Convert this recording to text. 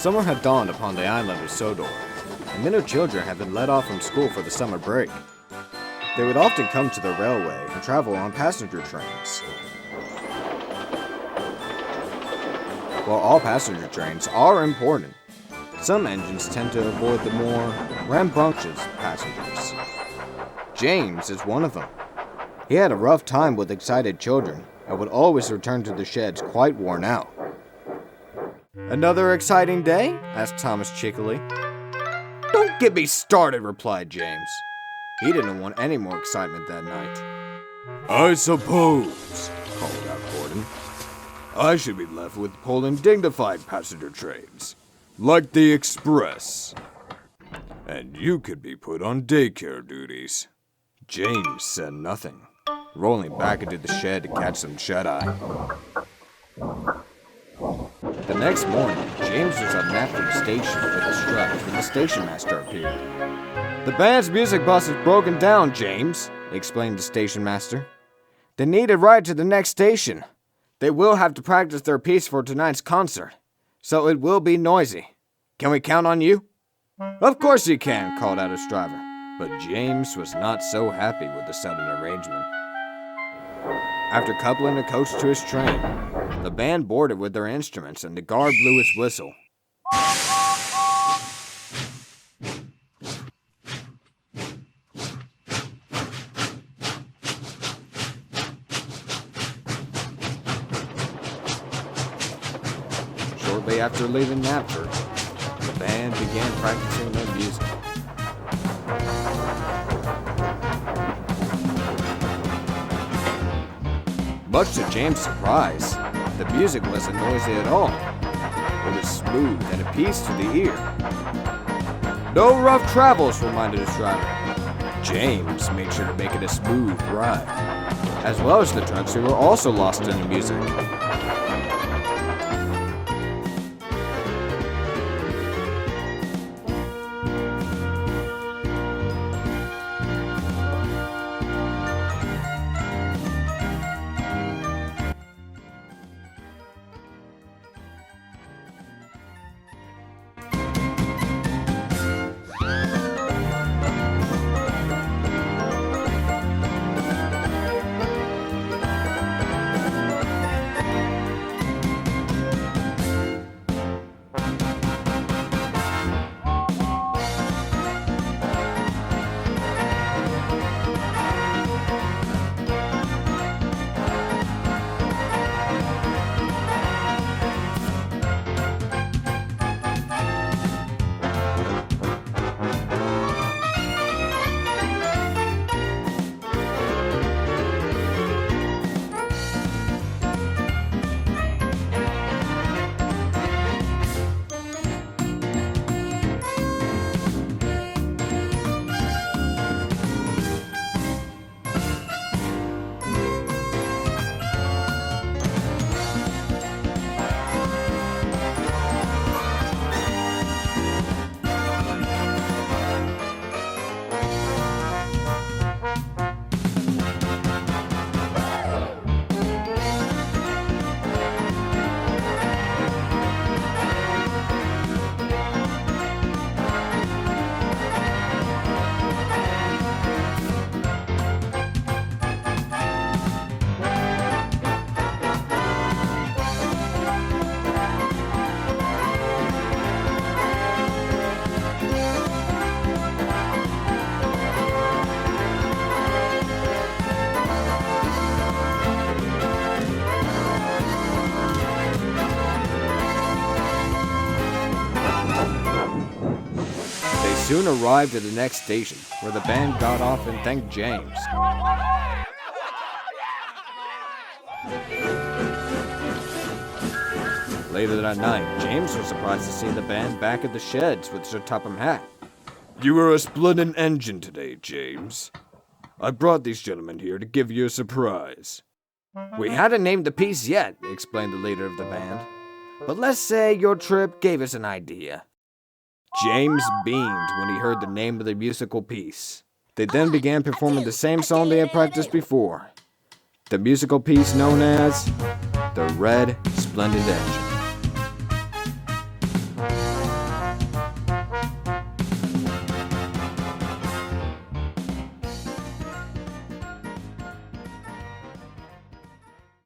Summer had dawned upon the island of Sodor, and many children had been let off from school for the summer break. They would often come to the railway and travel on passenger trains. While all passenger trains are important, some engines tend to avoid the more rambunctious passengers. James is one of them. He had a rough time with excited children and would always return to the sheds quite worn out. "Another exciting day?" asked Thomas cheekily. "Don't get me started," replied James. He didn't want any more excitement that night. "I suppose," called out Gordon, "I should be left with pulling dignified passenger trains, like the Express. And you could be put on daycare duties." James said nothing, rolling back into the shed to catch some shut-eye. The next morning, James was up at the station with a strut when the station master appeared. "The band's music bus is broken down, James," explained the station master. "They need a ride to the next station. They will have to practice their piece for tonight's concert, so it will be noisy. Can we count on you?" "Of course you can," called out his driver. But James was not so happy with the sudden arrangement. After coupling the coach to his train, the band boarded with their instruments and the guard blew his whistle. Shortly after leaving Knapford, the band began practicing their music. Much to James' surprise, the music wasn't noisy at all. It was smooth and a piece to the ear. "No rough travels," reminded his driver. James made sure to make it a smooth ride, as well as the trucks who were also lost in the music. Soon arrived at the next station, where the band got off and thanked James. Later that night, James was surprised to see the band back at the sheds with Sir Topham Hatt. "You were a splendid engine today, James. I brought these gentlemen here to give you a surprise." "We hadn't named the piece yet," explained the leader of the band. "But let's say your trip gave us an idea." James beamed when he heard the name of the musical piece. They then began performing the same song they had practiced before. The musical piece known as The Red Splendid Engine.